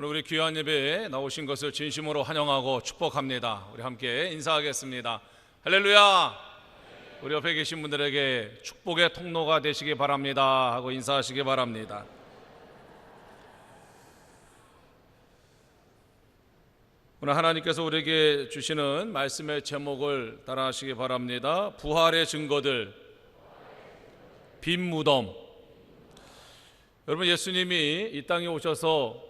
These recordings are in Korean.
오늘 우리 귀한 예배에 나오신 것을 진심으로 환영하고 축복합니다. 우리 함께 인사하겠습니다. 할렐루야. 우리 옆에 계신 분들에게 축복의 통로가 되시기 바랍니다 하고 인사하시기 바랍니다. 오늘 하나님께서 우리에게 주시는 말씀의 제목을 따라하시기 바랍니다. 부활의 증거들, 빈 무덤. 여러분, 예수님이 이 땅에 오셔서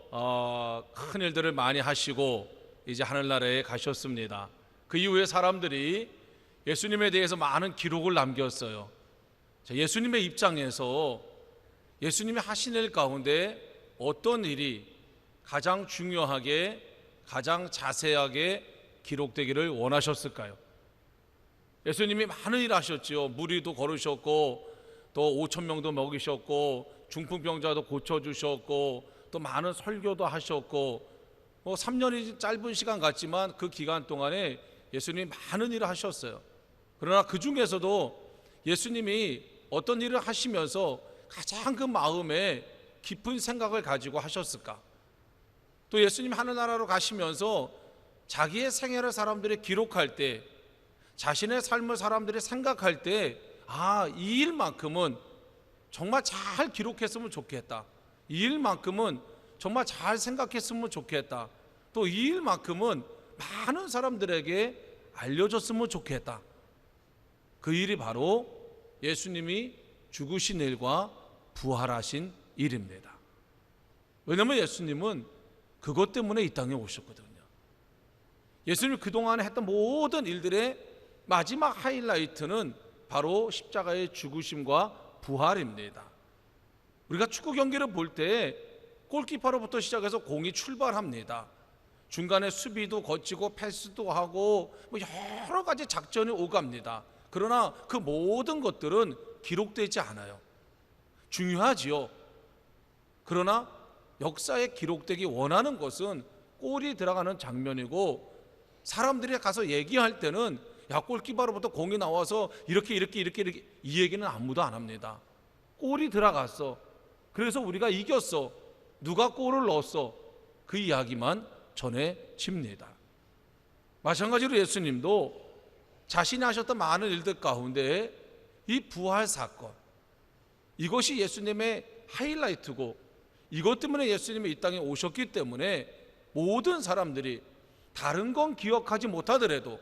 큰 일들을 많이 하시고 이제 하늘나라에 가셨습니다. 그 이후에 사람들이 예수님에 대해서 많은 기록을 남겼어요. 예수님의 입장에서 예수님이 하신 일 가운데 어떤 일이 가장 중요하게, 가장 자세하게 기록되기를 원하셨을까요? 예수님이 많은 일 하셨지요. 무리도 걸으셨고, 또 5천 명도 먹이셨고, 중풍병자도 고쳐주셨고, 또 많은 설교도 하셨고, 3년이 짧은 시간 같지만 그 기간 동안에 예수님이 많은 일을 하셨어요. 그러나 그 중에서도 예수님이 어떤 일을 하시면서 가장 그 마음에 깊은 생각을 가지고 하셨을까? 또 예수님이 하늘나라로 가시면서 자기의 생애를 사람들이 기록할 때, 자신의 삶을 사람들이 생각할 때, 이 일만큼은 정말 잘 기록했으면 좋겠다. 이 일만큼은 정말 잘 생각했으면 좋겠다. 또 이 일만큼은 많은 사람들에게 알려졌으면 좋겠다. 그 일이 바로 예수님이 죽으신 일과 부활하신 일입니다. 왜냐하면 예수님은 그것 때문에 이 땅에 오셨거든요. 예수님이 그동안 했던 모든 일들의 마지막 하이라이트는 바로 십자가의 죽으심과 부활입니다. 우리가 축구 경기를 볼 때 골키퍼로부터 시작해서 공이 출발합니다. 중간에 수비도 거치고 패스도 하고 여러 가지 작전이 오갑니다. 그러나 그 모든 것들은 기록되지 않아요. 중요하지요. 그러나 역사에 기록되기 원하는 것은 골이 들어가는 장면이고, 사람들이 가서 얘기할 때는 골키퍼로부터 공이 나와서 이렇게 이 얘기는 아무도 안 합니다. 골이 들어갔어. 그래서 우리가 이겼어. 누가 골을 넣었어. 그 이야기만 전해집니다. 마찬가지로 예수님도 자신이 하셨던 많은 일들 가운데 이 부활 사건, 이것이 예수님의 하이라이트고, 이것 때문에 예수님이 이 땅에 오셨기 때문에 모든 사람들이 다른 건 기억하지 못하더라도,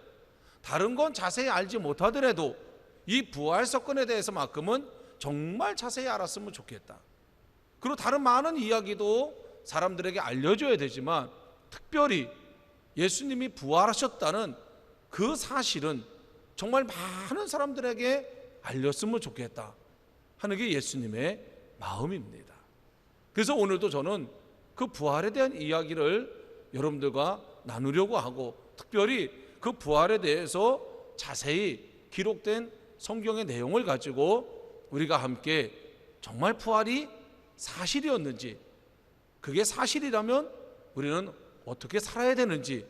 다른 건 자세히 알지 못하더라도 이 부활 사건에 대해서만큼은 정말 자세히 알았으면 좋겠다. 그리고 다른 많은 이야기도 사람들에게 알려줘야 되지만, 특별히 예수님이 부활하셨다는 그 사실은 정말 많은 사람들에게 알렸으면 좋겠다 하는 게 예수님의 마음입니다. 그래서 오늘도 저는 그 부활에 대한 이야기를 여러분들과 나누려고 하고, 특별히 그 부활에 대해서 자세히 기록된 성경의 내용을 가지고 우리가 함께 정말 부활이 사실이었는지, 그게 사실이라면 우리는 어떻게 살아야 되는지,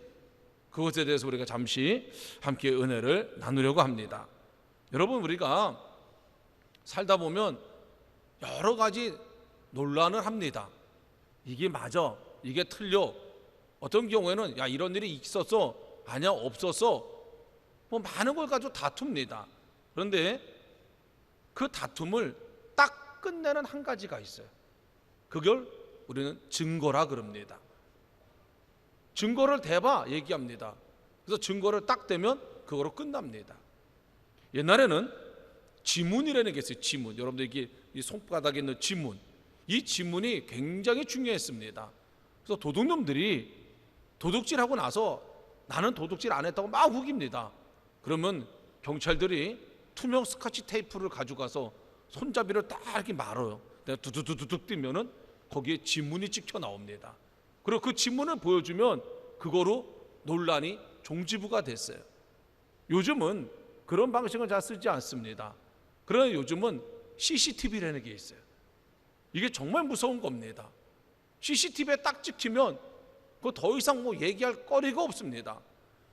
그것에 대해서 우리가 잠시 함께 은혜를 나누려고 합니다. 여러분, 우리가 살다 보면 여러 가지 논란을 합니다. 이게 맞아, 이게 틀려. 어떤 경우에는 이런 일이 있었어, 아니야 없었어, 많은 걸 가지고 다툽니다. 그런데 그 다툼을 딱 끝내는 한 가지가 있어요. 그걸 우리는 증거라 그럽니다. 증거를 대봐 얘기합니다. 그래서 증거를 딱 대면 그거로 끝납니다. 옛날에는 지문이라는 게 있어요. 지문. 여러분들 이게 이 손바닥에 있는 지문, 이 지문이 굉장히 중요했습니다. 그래서 도둑놈들이 도둑질하고 나서 나는 도둑질 안 했다고 막 우깁니다. 그러면 경찰들이 투명 스카치 테이프를 가져가서 손잡이를 딱 이렇게 말아요. 내가 두두두둑 뛰면은 거기에 지문이 찍혀 나옵니다. 그리고 그 지문을 보여주면 그거로 논란이 종지부가 됐어요. 요즘은 그런 방식을 잘 쓰지 않습니다. 그러나 요즘은 CCTV라는 게 있어요. 이게 정말 무서운 겁니다. CCTV에 딱 찍히면 그거 더 이상 얘기할 거리가 없습니다.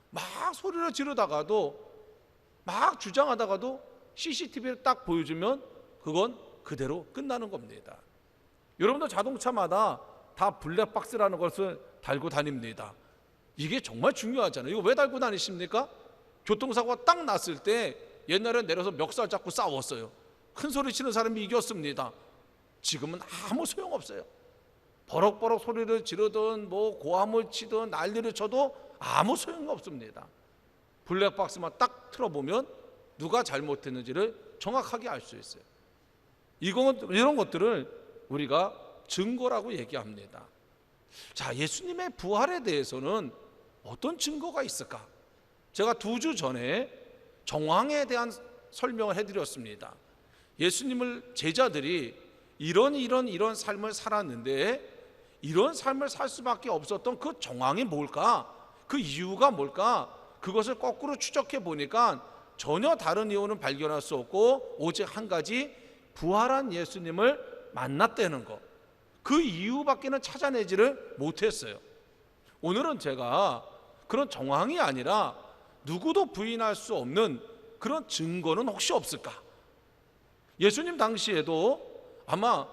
막 소리를 지르다가도, 막 주장하다가도 CCTV를 딱 보여주면 그건 그대로 끝나는 겁니다. 여러분도 자동차마다 다 블랙박스라는 것을 달고 다닙니다. 이게 정말 중요하잖아요. 이거 왜 달고 다니십니까? 교통사고가 딱 났을 때 옛날에 내려서 멱살 잡고 싸웠어요. 큰 소리 치는 사람이 이겼습니다. 지금은 아무 소용없어요. 버럭버럭 소리를 지르든 뭐 고함을 치든 난리를 쳐도 아무 소용이 없습니다. 블랙박스만 딱 틀어보면 누가 잘못했는지를 정확하게 알 수 있어요. 이런 것들을 우리가 증거라고 얘기합니다. 자, 예수님의 부활에 대해서는 어떤 증거가 있을까? 제가 2주 전에 정황에 대한 설명을 해드렸습니다. 예수님을 제자들이 이런 삶을 살았는데 이런 삶을 살 수밖에 없었던 그 정황이 뭘까? 그 이유가 뭘까? 그것을 거꾸로 추적해 보니까 전혀 다른 이유는 발견할 수 없고 오직 한 가지, 부활한 예수님을 만났다는 것. 그 이유밖에는 찾아내지를 못했어요. 오늘은 제가 그런 정황이 아니라 누구도 부인할 수 없는 그런 증거는 혹시 없을까? 예수님 당시에도 아마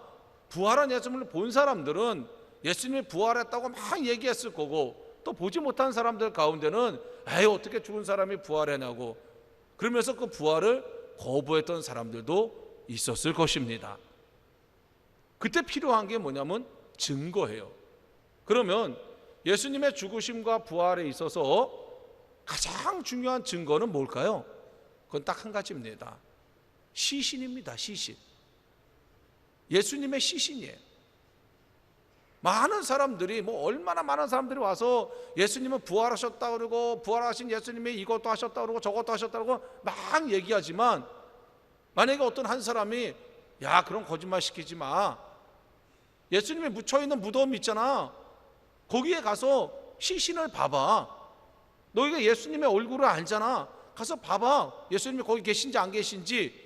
부활한 예수님을 본 사람들은 예수님이 부활했다고 막 얘기했을 거고, 또 보지 못한 사람들 가운데는 에이, 어떻게 죽은 사람이 부활했냐고 그러면서 그 부활을 거부했던 사람들도 있었을 것입니다. 그때 필요한 게 뭐냐면 증거예요. 그러면 예수님의 죽으심과 부활에 있어서 가장 중요한 증거는 뭘까요? 그건 딱 한 가지입니다. 시신입니다. 시신. 예수님의 시신이에요. 많은 사람들이 얼마나 많은 사람들이 와서 예수님은 부활하셨다 그러고 부활하신 예수님이 이것도 하셨다 그러고 저것도 하셨다 그러고 막 얘기하지만, 만약에 어떤 한 사람이 야, 그런 거짓말 시키지 마, 예수님이 묻혀있는 무덤 있잖아, 거기에 가서 시신을 봐봐, 너희가 예수님의 얼굴을 알잖아, 가서 봐봐 예수님이 거기 계신지 안 계신지.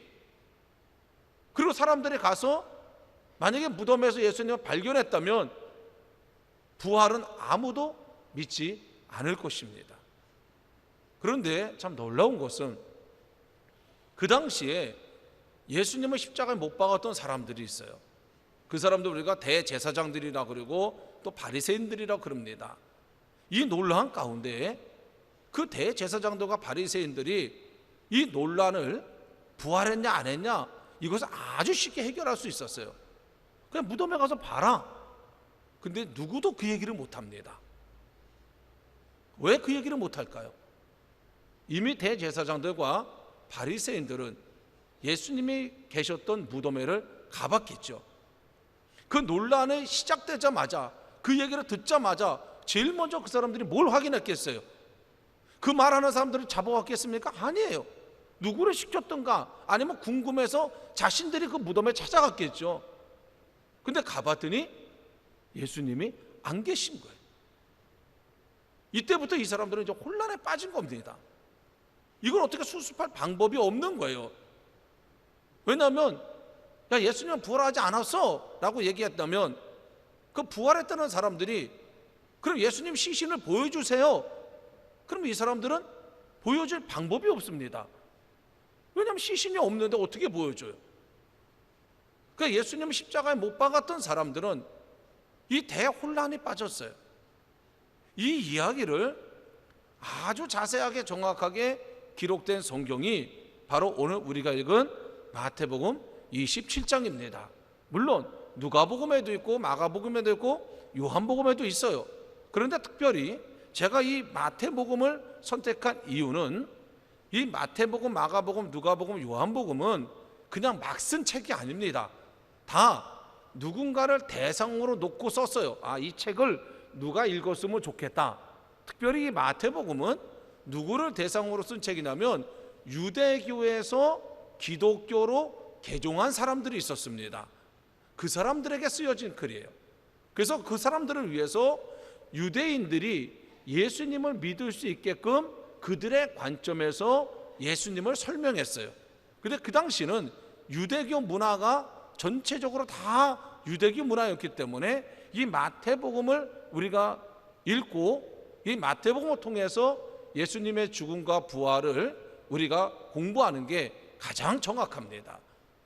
그리고 사람들이 가서 만약에 무덤에서 예수님을 발견했다면 부활은 아무도 믿지 않을 것입니다. 그런데 참 놀라운 것은 그 당시에 예수님을 십자가에 못 박았던 사람들이 있어요. 그 사람들 우리가 대제사장들이라 그러고 또 바리새인들이라 그럽니다. 이 논란 가운데 그 대제사장들과 바리새인들이 이 논란을 부활했냐 안 했냐 이것을 아주 쉽게 해결할 수 있었어요. 그냥 무덤에 가서 봐라. 근데 누구도 그 얘기를 못합니다. 왜 그 얘기를 못할까요? 이미 대제사장들과 바리새인들은 예수님이 계셨던 무덤에를 가봤겠죠. 그 논란이 시작되자마자, 그 얘기를 듣자마자 제일 먼저 그 사람들이 뭘 확인했겠어요? 그 말하는 사람들을 잡아왔겠습니까? 아니에요. 누구를 시켰던가 아니면 궁금해서 자신들이 그 무덤에 찾아갔겠죠. 근데 가봤더니 예수님이 안 계신 거예요. 이때부터 이 사람들은 이제 혼란에 빠진 겁니다. 이걸 어떻게 수습할 방법이 없는 거예요. 왜냐하면 야, 예수님은 부활하지 않았어 라고 얘기했다면 그 부활했다는 사람들이 그럼 예수님 시신을 보여주세요. 그럼 이 사람들은 보여줄 방법이 없습니다. 왜냐하면 시신이 없는데 어떻게 보여줘요? 그러니까 예수님 십자가에 못 박았던 사람들은 이 대혼란이 빠졌어요. 이 이야기를 아주 자세하게 정확하게 기록된 성경이 바로 오늘 우리가 읽은 마태복음 27장입니다. 물론 누가복음에도 있고 마가복음에도 있고 요한복음에도 있어요. 그런데 특별히 제가 이 마태복음을 선택한 이유는 이 마태복음, 마가복음, 누가복음, 요한복음은 그냥 막 쓴 책이 아닙니다. 다 누군가를 대상으로 놓고 썼어요. 아, 이 책을 누가 읽었으면 좋겠다. 특별히 이 마태복음은 누구를 대상으로 쓴 책이냐면 유대교에서 기독교로 개종한 사람들이 있었습니다. 그 사람들에게 쓰여진 글이에요. 그래서 그 사람들을 위해서 유대인들이 예수님을 믿을 수 있게끔 그들의 관점에서 예수님을 설명했어요. 근데 그 당시는 유대교 문화가 전체적으로 다 유대교 문화였기 때문에 이 마태복음을 우리가 읽고 이 마태복음을 통해서 예수님의 죽음과 부활을 우리가 공부하는 게 가장 정확합니다.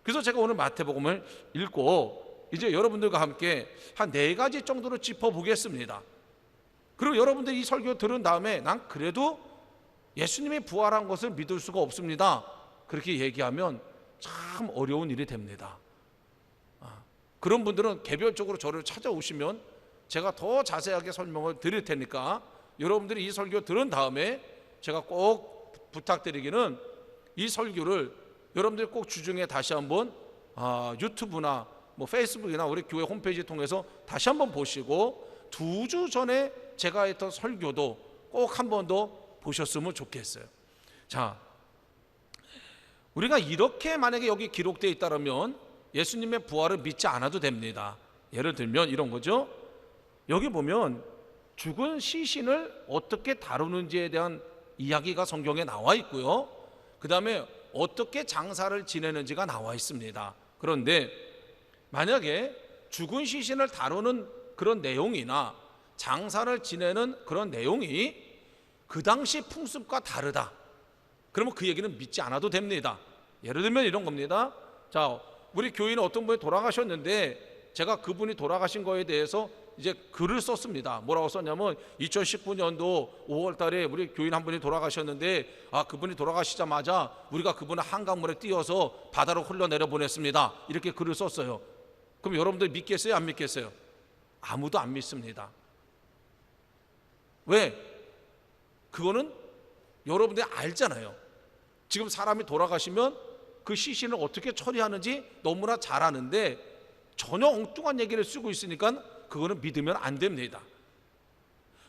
그래서 제가 오늘 마태복음을 읽고 이제 여러분들과 함께 한 4가지 정도로 짚어보겠습니다. 그리고 여러분들이 이 설교 들은 다음에 난 그래도 예수님이 부활한 것을 믿을 수가 없습니다, 그렇게 얘기하면 참 어려운 일이 됩니다. 그런 분들은 개별적으로 저를 찾아오시면 제가 더 자세하게 설명을 드릴 테니까 여러분들이 이 설교 들은 다음에 제가 꼭 부탁드리기는 이 설교를 여러분들이 꼭 주중에 다시 한번 유튜브나 뭐 페이스북이나 우리 교회 홈페이지 통해서 다시 한번 보시고 2주 전에 제가 했던 설교도 꼭 한 번 더 보셨으면 좋겠어요. 자, 우리가 이렇게 만약에 여기 기록되어 있다면 예수님의 부활을 믿지 않아도 됩니다. 예를 들면 이런 거죠. 여기 보면 죽은 시신을 어떻게 다루는지에 대한 이야기가 성경에 나와 있고요, 그 다음에 어떻게 장사를 지내는지가 나와 있습니다. 그런데 만약에 죽은 시신을 다루는 그런 내용이나 장사를 지내는 그런 내용이 그 당시 풍습과 다르다, 그러면 그 얘기는 믿지 않아도 됩니다. 예를 들면 이런 겁니다. 자, 우리 교인은 어떤 분이 돌아가셨는데 제가 그분이 돌아가신 거에 대해서 이제 글을 썼습니다. 뭐라고 썼냐면 2019년도 5월 달에 우리 교인 한 분이 돌아가셨는데 그분이 돌아가시자마자 우리가 그분을 한강물에 띄워서 바다로 흘러내려 보냈습니다, 이렇게 글을 썼어요. 그럼 여러분들 믿겠어요, 안 믿겠어요? 아무도 안 믿습니다. 왜? 그거는 여러분들이 알잖아요. 지금 사람이 돌아가시면 그 시신을 어떻게 처리하는지 너무나 잘 아는데 전혀 엉뚱한 얘기를 쓰고 있으니까 그거는 믿으면 안 됩니다.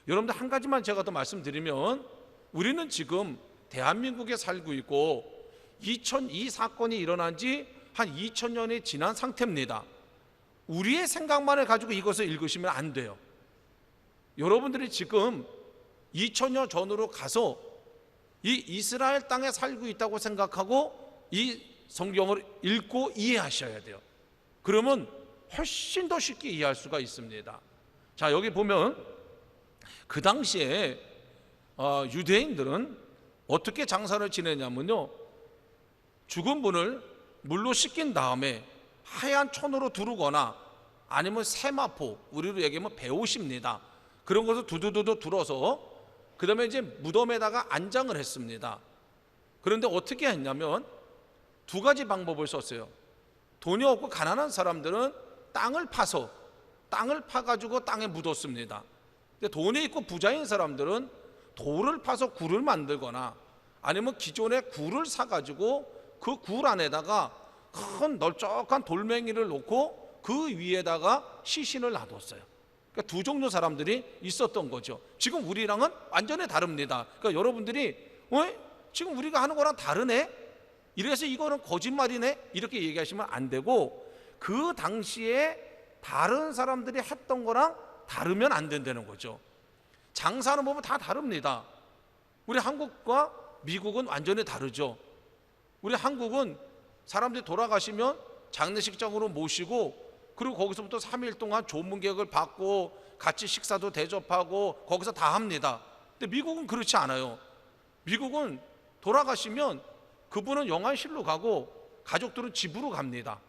여러분들 한 가지만 제가 더 말씀드리면, 우리는 지금 대한민국에 살고 있고 이 사건이 일어난 지 한 2000년이 지난 상태입니다. 우리의 생각만을 가지고 이것을 읽으시면 안 돼요. 여러분들이 지금 2000년 전으로 가서 이 이스라엘 땅에 살고 있다고 생각하고 이 성경을 읽고 이해하셔야 돼요. 그러면 훨씬 더 쉽게 이해할 수가 있습니다. 자, 여기 보면 그 당시에 유대인들은 어떻게 장사를 지내냐면요, 죽은 분을 물로 씻긴 다음에 하얀 천으로 두르거나 아니면 세마포, 우리로 얘기하면 배옷입니다, 그런 것을 두두두두 둘어서 그 다음에 이제 무덤에다가 안장을 했습니다. 그런데 어떻게 했냐면 2가지 방법을 썼어요. 돈이 없고 가난한 사람들은 땅을 파가지고 땅에 묻었습니다. 근데 돈이 있고 부자인 사람들은 돌을 파서 굴을 만들거나 아니면 기존에 굴을 사가지고 그 굴 안에다가 큰 널쩍한 돌멩이를 놓고 그 위에다가 시신을 놔뒀어요. 그러니까 2 종류 사람들이 있었던 거죠. 지금 우리랑은 완전히 다릅니다. 그러니까 여러분들이 지금 우리가 하는 거랑 다르네, 이래서 이거는 거짓말이네, 이렇게 얘기하시면 안 되고, 그 당시에 다른 사람들이 했던 거랑 다르면 안 된다는 거죠. 장사는 보면 다 다릅니다. 우리 한국과 미국은 완전히 다르죠. 우리 한국은 사람들이 돌아가시면 장례식장으로 모시고 그리고 거기서부터 3일 동안 조문객을 받고 같이 식사도 대접하고 거기서 다 합니다. 근데 미국은 그렇지 않아요. 미국은 돌아가시면 그분은 영안실로 가고 가족들은 집으로 갑니다.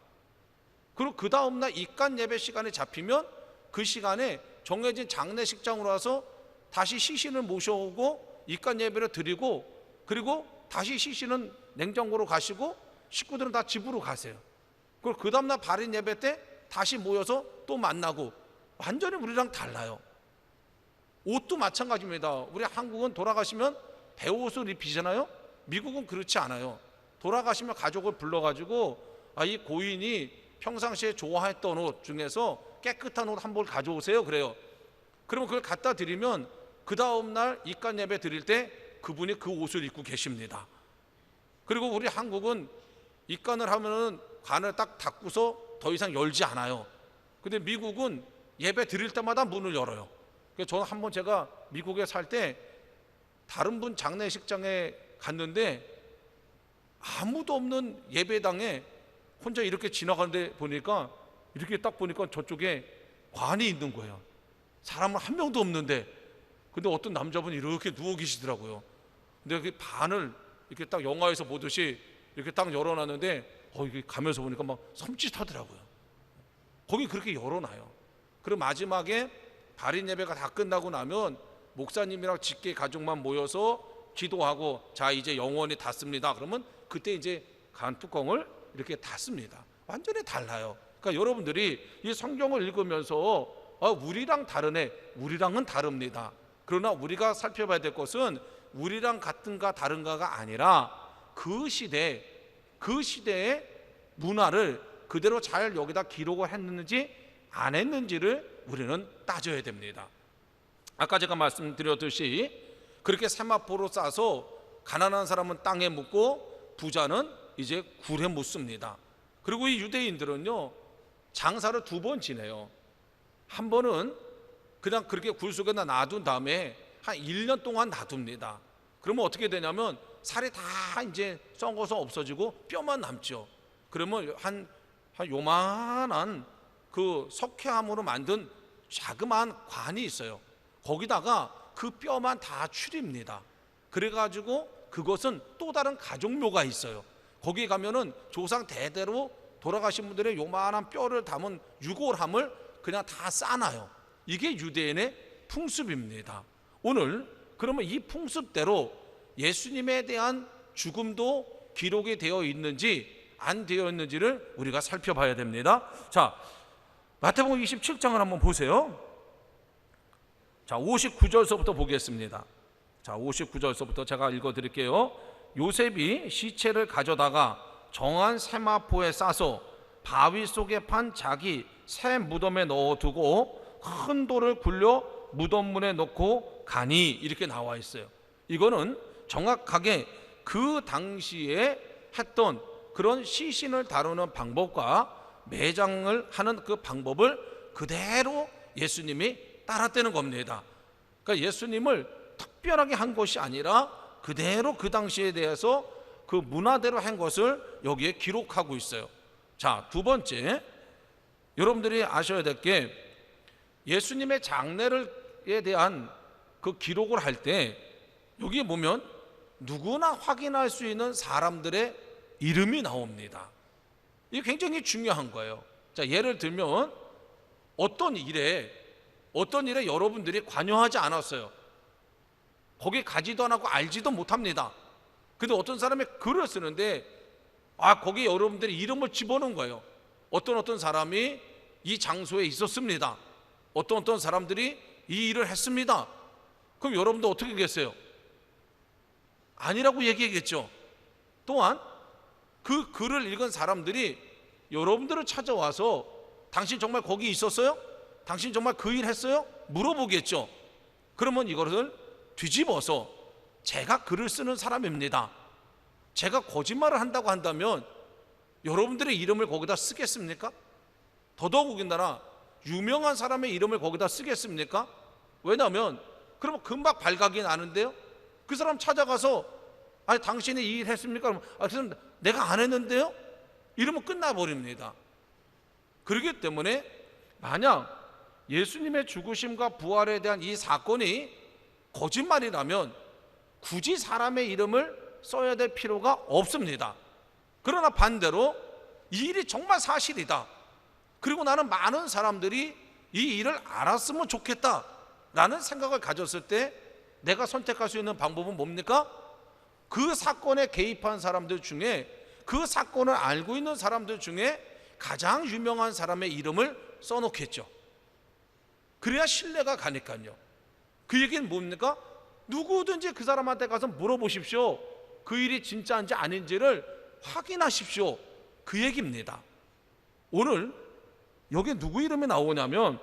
그리고 그 다음날 입간 예배 시간에 잡히면 그 시간에 정해진 장례식장으로 와서 다시 시신을 모셔오고 입간 예배를 드리고, 그리고 다시 시신은 냉장고로 가시고 식구들은 다 집으로 가세요. 그리고 그 다음날 발인 예배 때 다시 모여서 또 만나고, 완전히 우리랑 달라요. 옷도 마찬가지입니다. 우리 한국은 돌아가시면 배옷을 입히잖아요. 미국은 그렇지 않아요. 돌아가시면 가족을 불러가지고 이 고인이 평상시에 좋아했던 옷 중에서 깨끗한 옷 한 벌 가져오세요, 그래요. 그러면 그걸 갖다 드리면 그 다음날 입간 예배 드릴 때 그분이 그 옷을 입고 계십니다. 그리고 우리 한국은 입간을 하면은 관을 딱 닫고서 더 이상 열지 않아요. 근데 미국은 예배 드릴 때마다 문을 열어요. 그래서 저는 한번 제가 미국에 살 때 다른 분 장례식장에 갔는데 아무도 없는 예배당에 혼자 이렇게 지나가는데 보니까, 이렇게 딱 보니까 저쪽에 관이 있는 거예요. 사람은 한 명도 없는데, 근데 어떤 남자분이 이렇게 누워 계시더라고요. 근데 그 반을 이렇게 딱 영화에서 보듯이 이렇게 딱 열어놨는데 이게 가면서 보니까 막 섬찟하더라고요. 거기 그렇게 열어놔요. 그리고 마지막에 발인 예배가 다 끝나고 나면 목사님이랑 직계 가족만 모여서 기도하고, 자 이제 영원히 닫습니다. 그러면 그때 이제 간 뚜껑을 이렇게 닫습니다. 완전히 달라요. 그러니까 여러분들이 이 성경을 읽으면서 우리랑 다르네, 우리랑은 다릅니다. 그러나 우리가 살펴봐야 될 것은 우리랑 같은가 다른가가 아니라 그 시대의 문화를 그대로 잘 여기다 기록을 했는지 안 했는지를 우리는 따져야 됩니다. 아까 제가 말씀드렸듯이 그렇게 세마포로 싸서 가난한 사람은 땅에 묻고 부자는 이제 굴에 묻습니다. 그리고 이 유대인들은요, 장사를 2번 지내요. 한 번은 그냥 그렇게 굴 속에다 놔둔 다음에 한 1년 동안 놔둡니다. 그러면 어떻게 되냐면 살이 다 이제 썩어서 없어지고 뼈만 남죠. 그러면 한 요만한 그 석회암으로 만든 자그마한 관이 있어요. 거기다가 그 뼈만 다 추립니다. 그래가지고 그것은 또 다른 가족묘가 있어요. 거기 가면은 조상 대대로 돌아가신 분들의 요만한 뼈를 담은 유골함을 그냥 다 싸놔요. 이게 유대인의 풍습입니다. 오늘 그러면 이 풍습대로 예수님에 대한 죽음도 기록이 되어 있는지 안 되어 있는지를 우리가 살펴봐야 됩니다. 자, 마태복음 27장을 한번 보세요. 자, 59절서부터 보겠습니다. 자, 59절서부터 제가 읽어드릴게요. 요셉이 시체를 가져다가 정한 세마포에 싸서 바위 속에 판 자기 새 무덤에 넣어두고 큰 돌을 굴려 무덤 문에 넣고 가니, 이렇게 나와 있어요. 이거는 정확하게 그 당시에 했던 그런 시신을 다루는 방법과 매장을 하는 그 방법을 그대로 예수님이 따랐다는 겁니다. 그러니까 예수님을 특별하게 한 것이 아니라 그대로 그 당시에 대해서 그 문화대로 한 것을 여기에 기록하고 있어요. 자, 2번째, 여러분들이 아셔야 될 게 예수님의 장례에 대한 그 기록을 할 때 여기에 보면 누구나 확인할 수 있는 사람들의 이름이 나옵니다. 이게 굉장히 중요한 거예요. 자, 예를 들면 어떤 일에 여러분들이 관여하지 않았어요. 거기 가지도 않고 알지도 못합니다. 근데 어떤 사람이 글을 쓰는데 거기 여러분들이 이름을 집어넣은 거예요. 어떤 사람이 이 장소에 있었습니다. 어떤 사람들이 이 일을 했습니다. 그럼 여러분도 어떻게 하겠어요? 아니라고 얘기하겠죠. 또한 그 글을 읽은 사람들이 여러분들을 찾아와서 당신 정말 거기 있었어요? 당신 정말 그 일 했어요? 물어보겠죠. 그러면 이것을 뒤집어서 제가 글을 쓰는 사람입니다, 제가 거짓말을 한다고 한다면 여러분들의 이름을 거기다 쓰겠습니까? 더더욱이나 유명한 사람의 이름을 거기다 쓰겠습니까? 왜냐하면 그러면 금방 발각이 나는데요. 그 사람 찾아가서 아니 당신이 이 일 했습니까? 그럼 내가 안 했는데요? 이러면 끝나버립니다. 그렇기 때문에 만약 예수님의 죽으심과 부활에 대한 이 사건이 거짓말이라면 굳이 사람의 이름을 써야 될 필요가 없습니다. 그러나 반대로 이 일이 정말 사실이다, 그리고 나는 많은 사람들이 이 일을 알았으면 좋겠다라는 생각을 가졌을 때 내가 선택할 수 있는 방법은 뭡니까? 그 사건에 개입한 사람들 중에, 그 사건을 알고 있는 사람들 중에 가장 유명한 사람의 이름을 써놓겠죠. 그래야 신뢰가 가니까요. 그 얘기는 뭡니까? 누구든지 그 사람한테 가서 물어보십시오. 그 일이 진짜인지 아닌지를 확인하십시오. 그 얘기입니다. 오늘 여기 누구 이름이 나오냐면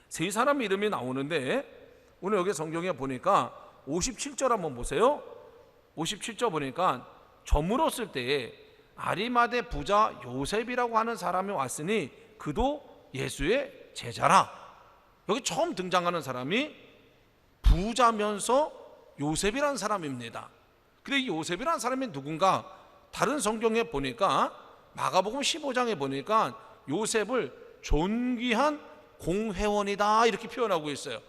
3사람 이름이 나오는데, 오늘 여기 성경에 보니까 57절 한번 보세요. 57절 보니까 저물었을 때에 아리마대 부자 요셉이라고 하는 사람이 왔으니 그도 예수의 제자라. 여기 처음 등장하는 사람이 부자면서 요셉이라는 사람입니다. 근데 이 요셉이라는 사람이 누군가? 다른 성경에 보니까 마가복음 15장에 보니까 요셉을 존귀한 공회원이다 이렇게 표현하고 있어요.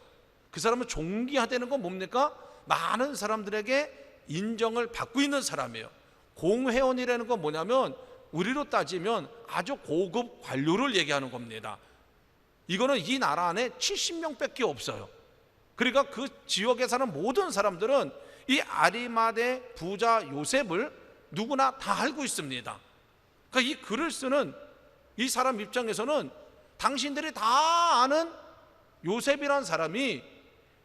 그 사람은 존귀하다는 건 뭡니까? 많은 사람들에게 인정을 받고 있는 사람이에요. 공회원이라는 건 뭐냐면 우리로 따지면 아주 고급 관료를 얘기하는 겁니다. 이거는 이 나라 안에 70명밖에 없어요. 그러니까 그 지역에 사는 모든 사람들은 이 아리마대 부자 요셉을 누구나 다 알고 있습니다. 그러니까 이 글을 쓰는 이 사람 입장에서는 당신들이 다 아는 요셉이란 사람이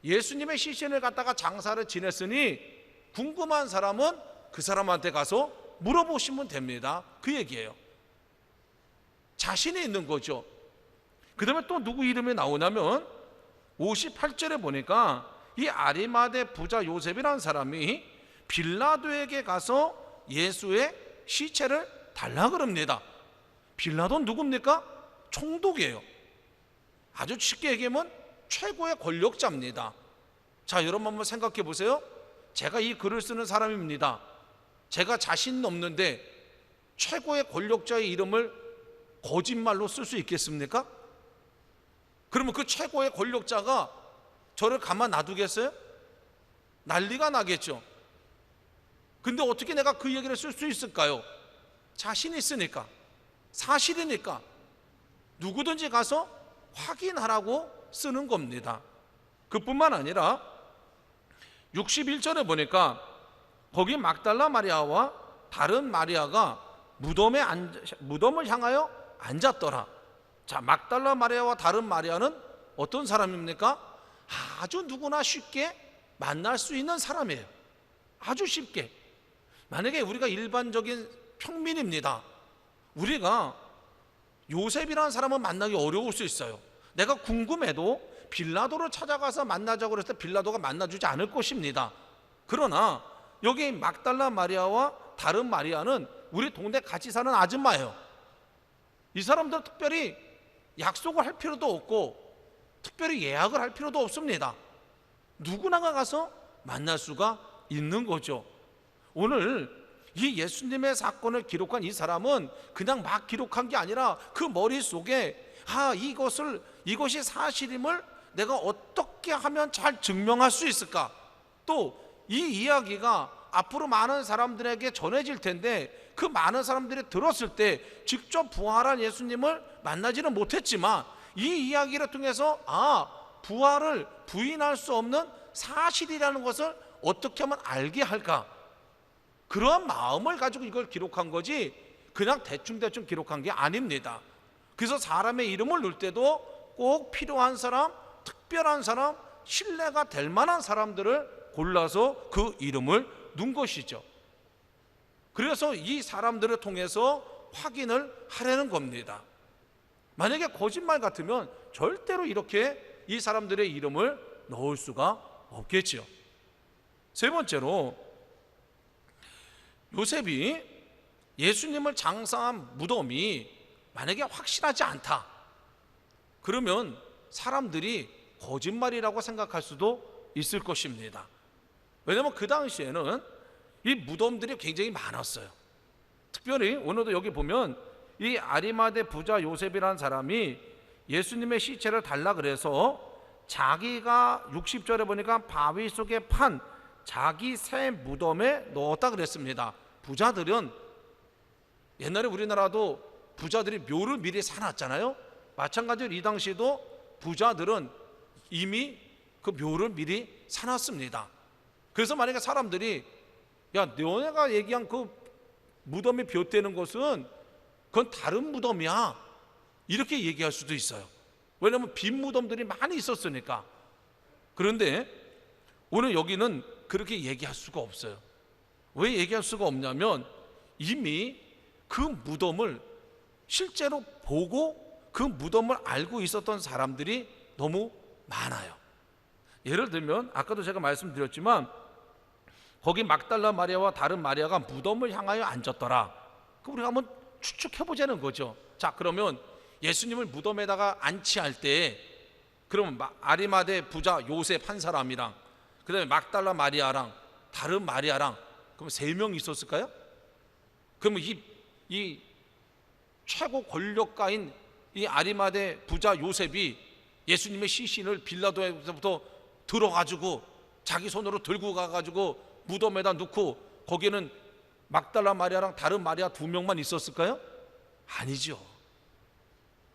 예수님의 시신을 갖다가 장사를 지냈으니 궁금한 사람은 그 사람한테 가서 물어보시면 됩니다. 그 얘기예요. 자신이 있는 거죠. 그 다음에 또 누구 이름이 나오냐면 58절에 보니까 이 아리마대 부자 요셉이라는 사람이 빌라도에게 가서 예수의 시체를 달라 그럽니다. 빌라도는 누굽니까? 총독이에요. 아주 쉽게 얘기하면 최고의 권력자입니다. 자, 여러분 한번 생각해 보세요. 제가 이 글을 쓰는 사람입니다. 제가 자신 없는데 최고의 권력자의 이름을 거짓말로 쓸 수 있겠습니까? 그러면 그 최고의 권력자가 저를 가만 놔두겠어요? 난리가 나겠죠. 근데 어떻게 내가 그 얘기를 쓸 수 있을까요? 자신이 있으니까, 사실이니까 누구든지 가서 확인하라고 쓰는 겁니다. 그뿐만 아니라 61절에 보니까 거기 막달라 마리아와 다른 마리아가 무덤을 향하여 앉았더라. 자, 막달라 마리아와 다른 마리아는 어떤 사람입니까? 아주 누구나 쉽게 만날 수 있는 사람이에요. 아주 쉽게. 만약에 우리가 일반적인 평민입니다. 우리가 요셉이라는 사람은 만나기 어려울 수 있어요. 내가 궁금해도 빌라도를 찾아가서 만나자고 그랬을 때 빌라도가 만나주지 않을 것입니다. 그러나 여기 막달라 마리아와 다른 마리아는 우리 동네 같이 사는 아줌마예요. 이 사람들은 특별히 약속을 할 필요도 없고 특별히 예약을 할 필요도 없습니다. 누구나가 가서 만날 수가 있는 거죠. 오늘 이 예수님의 사건을 기록한 이 사람은 그냥 막 기록한 게 아니라 그 머릿속에 이것이 사실임을 내가 어떻게 하면 잘 증명할 수 있을까? 또 이 이야기가 앞으로 많은 사람들에게 전해질 텐데 그 많은 사람들이 들었을 때 직접 부활한 예수님을 만나지는 못했지만 이 이야기를 통해서 부활을 부인할 수 없는 사실이라는 것을 어떻게 하면 알게 할까? 그러한 마음을 가지고 이걸 기록한 거지 그냥 대충 기록한 게 아닙니다. 그래서 사람의 이름을 넣을 때도 꼭 필요한 사람, 특별한 사람, 신뢰가 될 만한 사람들을 골라서 그 이름을 넣은 것이죠. 그래서 이 사람들을 통해서 확인을 하려는 겁니다. 만약에 거짓말 같으면 절대로 이렇게 이 사람들의 이름을 넣을 수가 없겠지요. 세 번째로 요셉이 예수님을 장사한 무덤이 만약에 확실하지 않다 그러면 사람들이 거짓말이라고 생각할 수도 있을 것입니다. 왜냐하면 그 당시에는 이 무덤들이 굉장히 많았어요. 특별히 오늘도 여기 보면 이 아리마대 부자 요셉이라는 사람이 예수님의 시체를 달라 그래서 자기가 60절에 보니까 바위 속에 판 자기 새 무덤에 넣었다 그랬습니다. 부자들은 옛날에 우리나라도 부자들이 묘를 미리 사놨잖아요. 마찬가지로 이 당시에도 부자들은 이미 그 묘를 미리 사놨습니다. 그래서 만약에 사람들이 너네가 얘기한 그 무덤이 비었다는 것은 그건 다른 무덤이야 이렇게 얘기할 수도 있어요. 왜냐하면 빈 무덤들이 많이 있었으니까. 그런데 오늘 여기는 그렇게 얘기할 수가 없어요. 왜 얘기할 수가 없냐면 이미 그 무덤을 실제로 보고 그 무덤을 알고 있었던 사람들이 너무 많아요. 예를 들면 아까도 제가 말씀드렸지만 거기 막달라 마리아와 다른 마리아가 무덤을 향하여 앉았더라. 그럼 우리가 한번 추측해보자는 거죠. 자, 그러면 예수님을 무덤에다가 안치할 때 그러면 아리마대 부자 요셉 한 사람이랑 그 다음에 막달라 마리아랑 다른 마리아랑 그럼 3명 있었을까요? 그러면 이 최고 권력가인 이 아리마대 부자 요셉이 예수님의 시신을 빌라도에서부터 들어가지고 자기 손으로 들고 가가지고 무덤에다 넣고 거기는 막달라 마리아랑 다른 마리아 두 명만 있었을까요? 아니죠.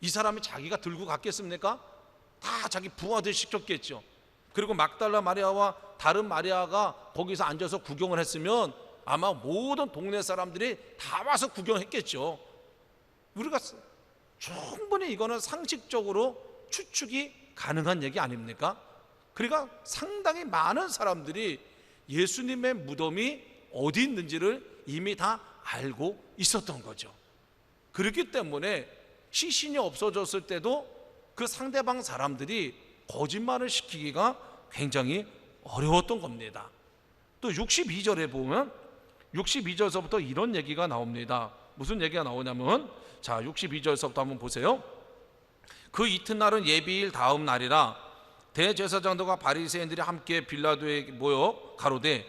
이 사람이 자기가 들고 갔겠습니까? 다 자기 부하들 시켰겠죠. 그리고 막달라 마리아와 다른 마리아가 거기서 앉아서 구경을 했으면 아마 모든 동네 사람들이 다 와서 구경했겠죠. 우리가 충분히 이거는 상식적으로 추측이 가능한 얘기 아닙니까? 그러니까 상당히 많은 사람들이 예수님의 무덤이 어디 있는지를 이미 다 알고 있었던 거죠. 그렇기 때문에 시신이 없어졌을 때도 그 상대방 사람들이 거짓말을 시키기가 굉장히 어려웠던 겁니다. 또 62절에 보면 62절서부터 이런 얘기가 나옵니다. 무슨 얘기가 나오냐면, 자 62절서부터 한번 보세요. 그 이튿날은 예비일 다음 날이라 대제사장들과 바리새인들이 함께 빌라도에 모여 가로되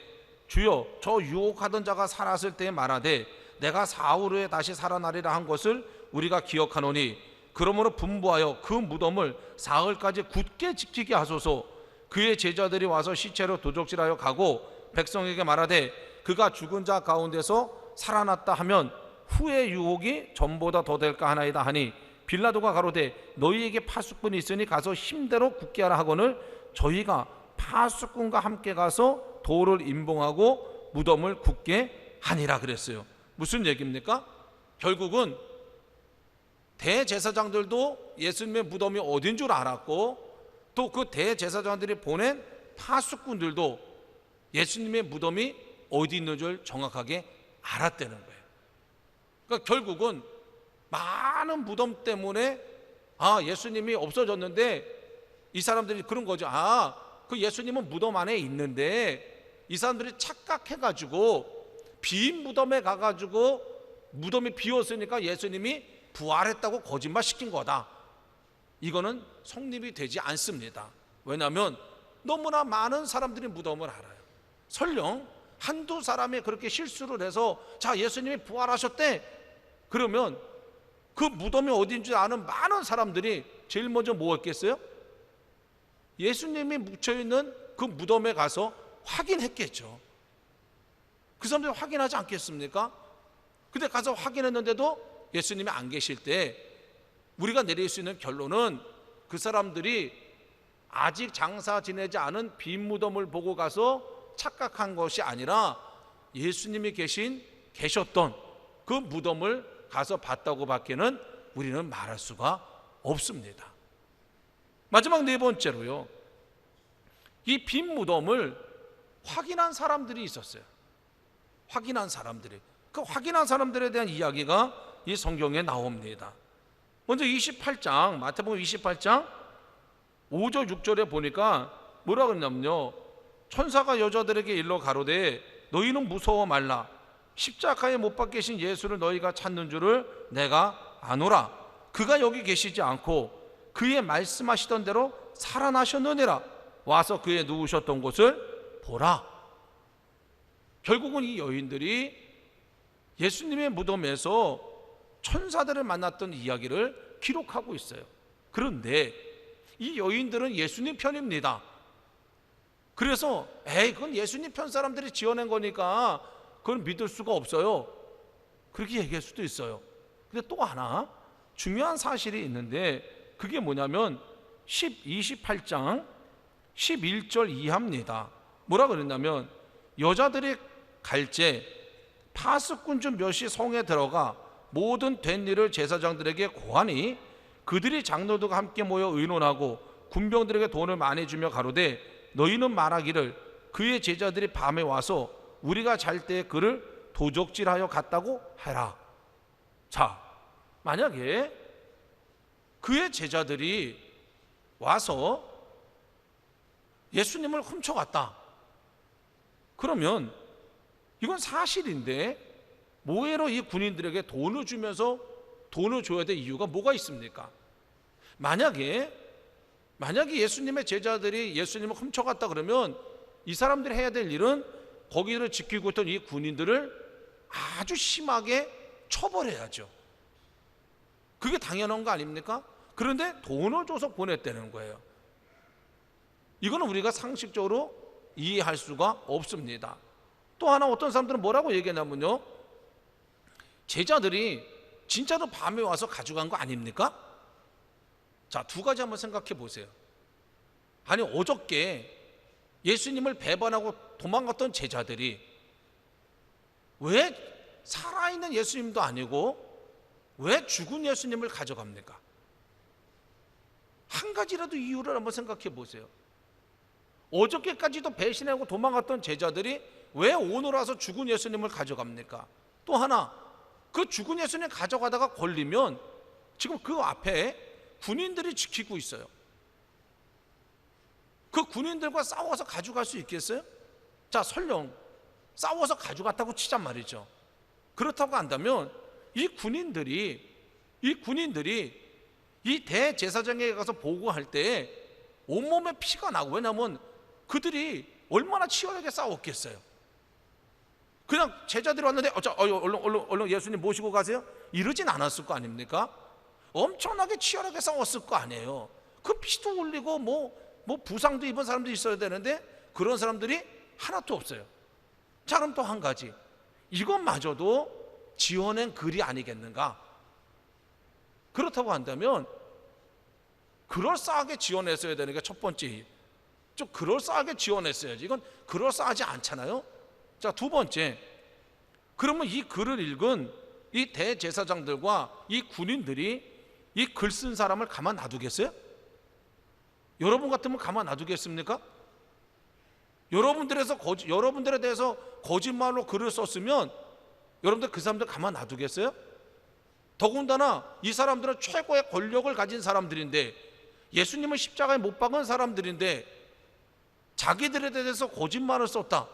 주여 저 유혹하던 자가 살았을 때에 말하되 내가 사흘 후에 다시 살아나리라 한 것을 우리가 기억하노니 그러므로 분부하여 그 무덤을 사흘까지 굳게 지키게 하소서. 그의 제자들이 와서 시체로 도적질하여 가고 백성에게 말하되 그가 죽은 자 가운데서 살아났다 하면 후의 유혹이 전보다 더 될까 하나이다 하니 빌라도가 가로되 너희에게 파수꾼이 있으니 가서 힘대로 굳게 하라 하거늘 저희가 파수꾼과 함께 가서 돌을 임봉하고 무덤을 굳게 하니라 그랬어요. 무슨 얘기입니까? 결국은 대제사장들도 예수님의 무덤이 어딘 줄 알았고 또 그 대제사장들이 보낸 파수꾼들도 예수님의 무덤이 어디 있는 줄 정확하게 알았다는 거예요. 그러니까 결국은 많은 무덤 때문에 예수님이 없어졌는데 이 사람들이 그런 거죠. 그 예수님은 무덤 안에 있는데 이 사람들이 착각해가지고 빈 무덤에 가가지고 무덤이 비었으니까 예수님이 부활했다고 거짓말 시킨 거다. 이거는 성립이 되지 않습니다. 왜냐하면 너무나 많은 사람들이 무덤을 알아요. 설령 한두 사람이 그렇게 실수를 해서 자 예수님이 부활하셨대 그러면 그 무덤이 어딘지 아는 많은 사람들이 제일 먼저 뭐 했겠어요? 예수님이 묻혀있는 그 무덤에 가서 확인했겠죠. 그 사람들이 확인하지 않겠습니까? 근데 가서 확인했는데도 예수님이 안 계실 때 우리가 내릴 수 있는 결론은 그 사람들이 아직 장사 지내지 않은 빈 무덤을 보고 가서 착각한 것이 아니라 예수님이 계셨던 그 무덤을 가서 봤다고 밖에는 우리는 말할 수가 없습니다. 마지막 네 번째로요, 이 빈 무덤을 확인한 사람들이 있었어요. 확인한 사람들이, 그 확인한 사람들에 대한 이야기가 이 성경에 나옵니다. 먼저 28장 마태복음 28장 5절 6절에 보니까 뭐라 그러냐면요, 천사가 여자들에게 일러 가로되 너희는 무서워 말라. 십자가에 못 박히신 예수를 너희가 찾는 줄을 내가 아노라. 그가 여기 계시지 않고 그의 말씀하시던 대로 살아나셨느니라. 와서 그의 누우셨던 곳을 보라. 결국은 이 여인들이 예수님의 무덤에서 천사들을 만났던 이야기를 기록하고 있어요. 그런데 이 여인들은 예수님 편입니다. 그래서 그건 예수님 편 사람들이 지어낸 거니까 그건 믿을 수가 없어요, 그렇게 얘기할 수도 있어요. 근데 또 하나 중요한 사실이 있는데 그게 뭐냐면 28장 11절 이하입니다. 뭐라 그랬냐면 여자들이 갈제 파수꾼 중 몇이 성에 들어가 모든 된 일을 제사장들에게 고하니 그들이 장로들과 함께 모여 의논하고 군병들에게 돈을 많이 주며 가로되 너희는 말하기를 그의 제자들이 밤에 와서 우리가 잘 때 그를 도적질하여 갔다고 해라. 자, 만약에 그의 제자들이 와서 예수님을 훔쳐갔다 그러면 이건 사실인데 뭐해로 이 군인들에게 돈을 주면서 돈을 줘야 될 이유가 뭐가 있습니까? 만약에 예수님의 제자들이 예수님을 훔쳐갔다 그러면 이 사람들이 해야 될 일은 거기를 지키고 있던 이 군인들을 아주 심하게 처벌해야죠. 그게 당연한 거 아닙니까? 그런데 돈을 줘서 보냈다는 거예요. 이거는 우리가 상식적으로 이해할 수가 없습니다. 또 하나 어떤 사람들은 뭐라고 얘기하냐면요, 제자들이 진짜로 밤에 와서 가져간 거 아닙니까? 자, 두 가지 한번 생각해 보세요. 아니, 어저께 예수님을 배반하고 도망갔던 제자들이 왜 살아있는 예수님도 아니고 왜 죽은 예수님을 가져갑니까? 한 가지라도 이유를 한번 생각해 보세요. 어저께까지도 배신하고 도망갔던 제자들이 왜 오늘 와서 죽은 예수님을 가져갑니까? 또 하나, 그 죽은 예수님 가져가다가 걸리면 지금 그 앞에 군인들이 지키고 있어요. 그 군인들과 싸워서 가져갈 수 있겠어요? 자, 설령 싸워서 가져갔다고 치잔 말이죠. 그렇다고 한다면 이 군인들이 이 대제사장에게 가서 보고할 때 온몸에 피가 나고, 왜냐하면 그들이 얼마나 치열하게 싸웠겠어요. 그냥 제자들이 왔는데 얼른 예수님 모시고 가세요, 이러진 않았을 거 아닙니까? 엄청나게 치열하게 싸웠을 거 아니에요. 그 피도 흘리고 뭐 부상도 입은 사람도 있어야 되는데 그런 사람들이 하나도 없어요. 자, 그럼 또 한 가지, 이것마저도 지어낸 글이 아니겠는가? 그렇다고 한다면 그럴싸하게 지어냈어야 되는 게 첫 번째, 좀 그럴싸하게 지어냈어야지. 이건 그럴싸하지 않잖아요. 자, 두 번째, 그러면 이 글을 읽은 이 대제사장들과 이 군인들이 이 글 쓴 사람을 가만 놔두겠어요? 여러분 같으면 가만 놔두겠습니까? 여러분들에 대해서 거짓말로 글을 썼으면 여러분들 그 사람들 가만 놔두겠어요? 더군다나 이 사람들은 최고의 권력을 가진 사람들인데, 예수님을 십자가에 못 박은 사람들인데 자기들에 대해서 거짓말을 썼다,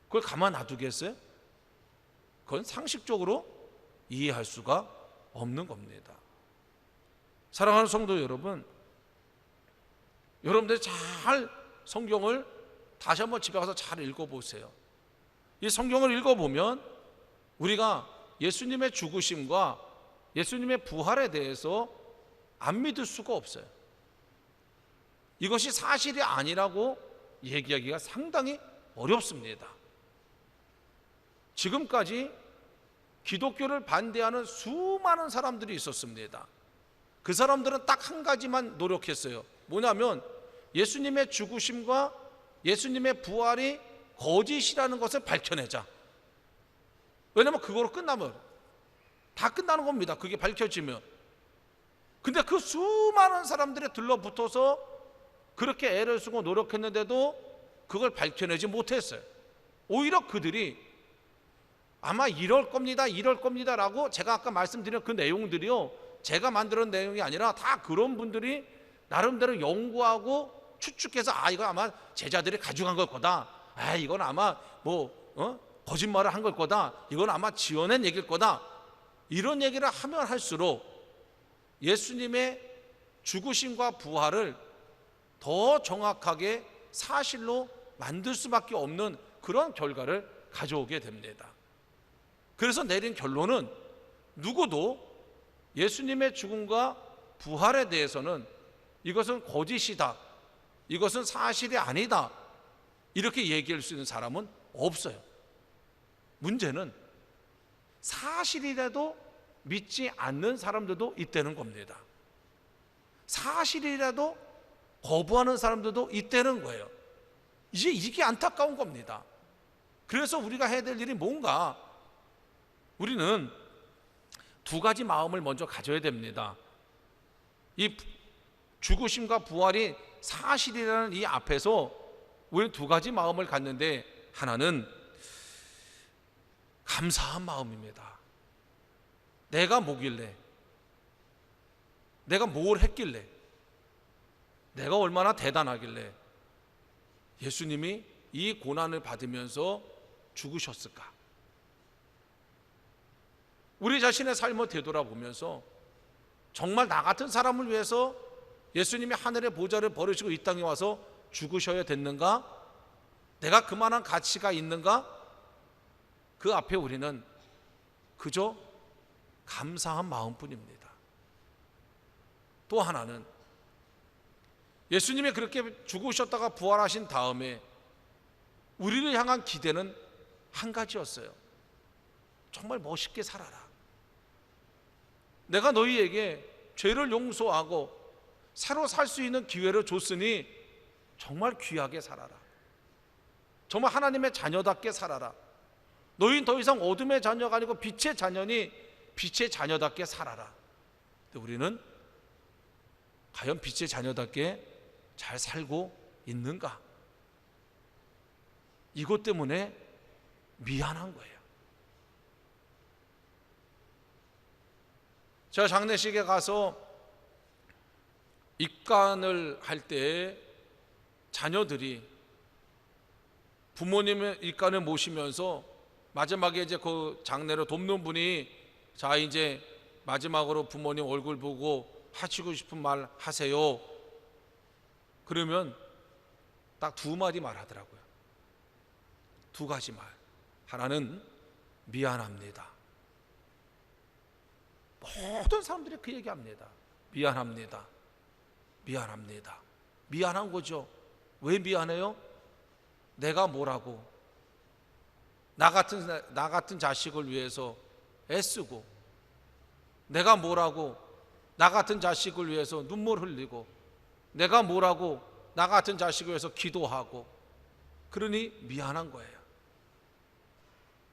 그걸 가만 놔두겠어요? 그건 상식적으로 이해할 수가 없는 겁니다. 사랑하는 성도 여러분, 여러분들이 잘 성경을 다시 한번 집에 가서 잘 읽어보세요. 이 성경을 읽어보면 우리가 예수님의 죽으심과 예수님의 부활에 대해서 안 믿을 수가 없어요. 이것이 사실이 아니라고 얘기하기가 상당히 어렵습니다. 지금까지 기독교를 반대하는 수많은 사람들이 있었습니다. 그 사람들은 딱 한 가지만 노력했어요. 뭐냐면 예수님의 죽으심과 예수님의 부활이 거짓이라는 것을 밝혀내자. 왜냐하면 그거로 끝나면 다 끝나는 겁니다. 그게 밝혀지면. 근데 그 수많은 사람들이 들러붙어서 그렇게 애를 쓰고 노력했는데도 그걸 밝혀내지 못했어요. 오히려 그들이 아마 이럴 겁니다 라고, 제가 아까 말씀드린 그 내용들이요, 제가 만드는 내용이 아니라 다 그런 분들이 나름대로 연구하고 추측해서, 이거 아마 제자들이 가져간 걸 거다, 이건 아마 거짓말을 한 걸 거다, 이건 아마 지어낸 얘기일 거다, 이런 얘기를 하면 할수록 예수님의 죽으심과 부활을 더 정확하게 사실로 만들 수밖에 없는 그런 결과를 가져오게 됩니다. 그래서 내린 결론은 누구도 예수님의 죽음과 부활에 대해서는 이것은 거짓이다, 이것은 사실이 아니다, 이렇게 얘기할 수 있는 사람은 없어요. 문제는 사실이라도 믿지 않는 사람들도 있다는 겁니다. 사실이라도 거부하는 사람들도 있다는 거예요. 이게 안타까운 겁니다. 그래서 우리가 해야 될 일이 뭔가, 우리는 두 가지 마음을 먼저 가져야 됩니다. 이 죽으심과 부활이 사실이라는 이 앞에서 우리는 두 가지 마음을 갖는데, 하나는 감사한 마음입니다. 내가 뭐길래, 내가 뭘 했길래, 내가 얼마나 대단하길래 예수님이 이 고난을 받으면서 죽으셨을까? 우리 자신의 삶을 되돌아보면서 정말 나 같은 사람을 위해서 예수님이 하늘의 보좌를 버리시고 이 땅에 와서 죽으셔야 됐는가? 내가 그만한 가치가 있는가? 그 앞에 우리는 그저 감사한 마음뿐입니다. 또 하나는 예수님이 그렇게 죽으셨다가 부활하신 다음에 우리를 향한 기대는 한 가지였어요. 정말 멋있게 살아라. 내가 너희에게 죄를 용서하고 새로 살 수 있는 기회를 줬으니 정말 귀하게 살아라. 정말 하나님의 자녀답게 살아라. 너희는 더 이상 어둠의 자녀가 아니고 빛의 자녀니 빛의 자녀답게 살아라. 근데 우리는 과연 빛의 자녀답게 잘 살고 있는가? 이것 때문에 미안한 거예요. 제가 장례식에 가서 입간을 할 때 자녀들이 부모님의 입간을 모시면서 마지막에 이제 그 장례를 돕는 분이 자 이제 마지막으로 부모님 얼굴 보고 하시고 싶은 말 하세요. 그러면 딱 두 마디 말하더라고요. 두 가지 말. 하나는 미안합니다. 모든 사람들이 그 얘기합니다. 미안합니다. 미안합니다. 미안한 거죠. 왜 미안해요? 내가 뭐라고 나 같은 자식을 위해서 애쓰고, 내가 뭐라고 나 같은 자식을 위해서 눈물 흘리고, 내가 뭐라고 나 같은 자식을 위해서 기도하고, 그러니 미안한 거예요.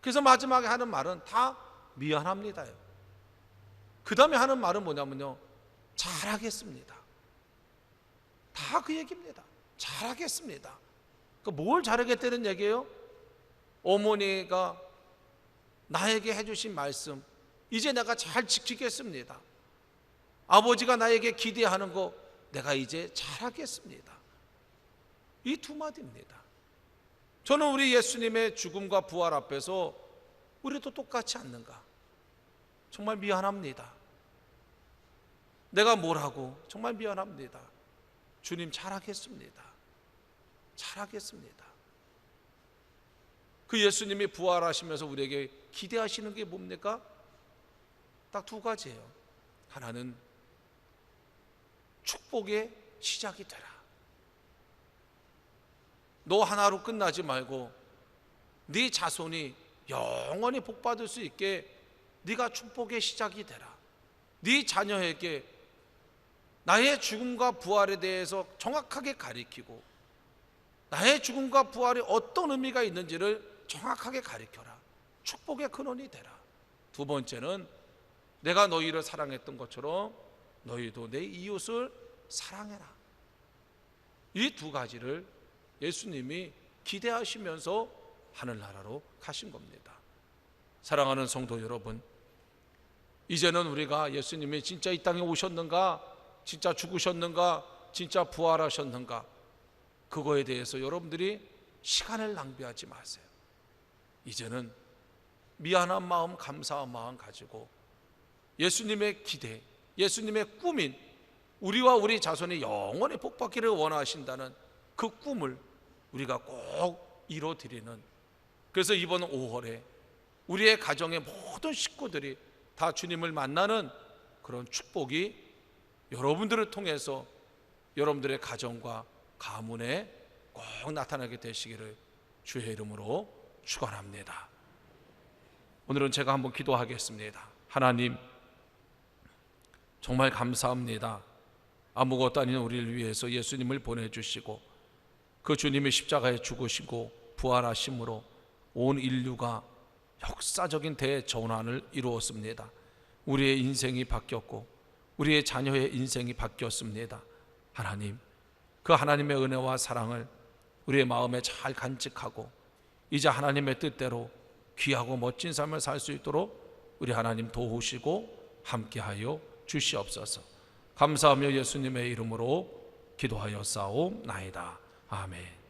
그래서 마지막에 하는 말은 다 미안합니다요. 그 다음에 하는 말은 뭐냐면요, 잘하겠습니다. 다 그 얘기입니다. 잘하겠습니다. 뭘 잘하겠다는 얘기예요? 어머니가 나에게 해주신 말씀 이제 내가 잘 지키겠습니다. 아버지가 나에게 기대하는 거 내가 이제 잘하겠습니다. 이 두 마디입니다. 저는 우리 예수님의 죽음과 부활 앞에서 우리도 똑같지 않는가? 정말 미안합니다. 내가 뭐라고 정말 미안합니다. 주님 잘하겠습니다. 잘하겠습니다. 그 예수님이 부활하시면서 우리에게 기대하시는 게 뭡니까? 딱 두 가지예요. 하나는 축복의 시작이 되라. 너 하나로 끝나지 말고 네 자손이 영원히 복받을 수 있게 네가 축복의 시작이 되라. 네 자녀에게 나의 죽음과 부활에 대해서 정확하게 가리키고, 나의 죽음과 부활이 어떤 의미가 있는지를 정확하게 가리켜라. 축복의 근원이 되라. 두 번째는 내가 너희를 사랑했던 것처럼 너희도 내 이웃을 사랑해라. 이 두 가지를 예수님이 기대하시면서 하늘나라로 가신 겁니다. 사랑하는 성도 여러분, 이제는 우리가 예수님이 진짜 이 땅에 오셨는가, 진짜 죽으셨는가, 진짜 부활하셨는가, 그거에 대해서 여러분들이 시간을 낭비하지 마세요. 이제는 미안한 마음, 감사한 마음 가지고 예수님의 기대, 예수님의 꿈인 우리와 우리 자손이 영원히 복받기를 원하신다는 그 꿈을 우리가 꼭 이뤄드리는, 그래서 이번 5월에 우리의 가정의 모든 식구들이 다 주님을 만나는 그런 축복이 여러분들을 통해서 여러분들의 가정과 가문에 꼭 나타나게 되시기를 주의 이름으로 축원합니다. 오늘은 제가 한번 기도하겠습니다. 하나님, 정말 감사합니다. 아무것도 아닌 우리를 위해서 예수님을 보내주시고 그 주님이 십자가에 죽으시고 부활하심으로 온 인류가 역사적인 대전환을 이루었습니다. 우리의 인생이 바뀌었고 우리의 자녀의 인생이 바뀌었습니다. 하나님, 그 하나님의 은혜와 사랑을 우리의 마음에 잘 간직하고 이제 하나님의 뜻대로 귀하고 멋진 삶을 살 수 있도록 우리 하나님 도우시고 함께하여 주시옵소서. 감사하며 예수님의 이름으로 기도하여 싸움나이다. 아멘.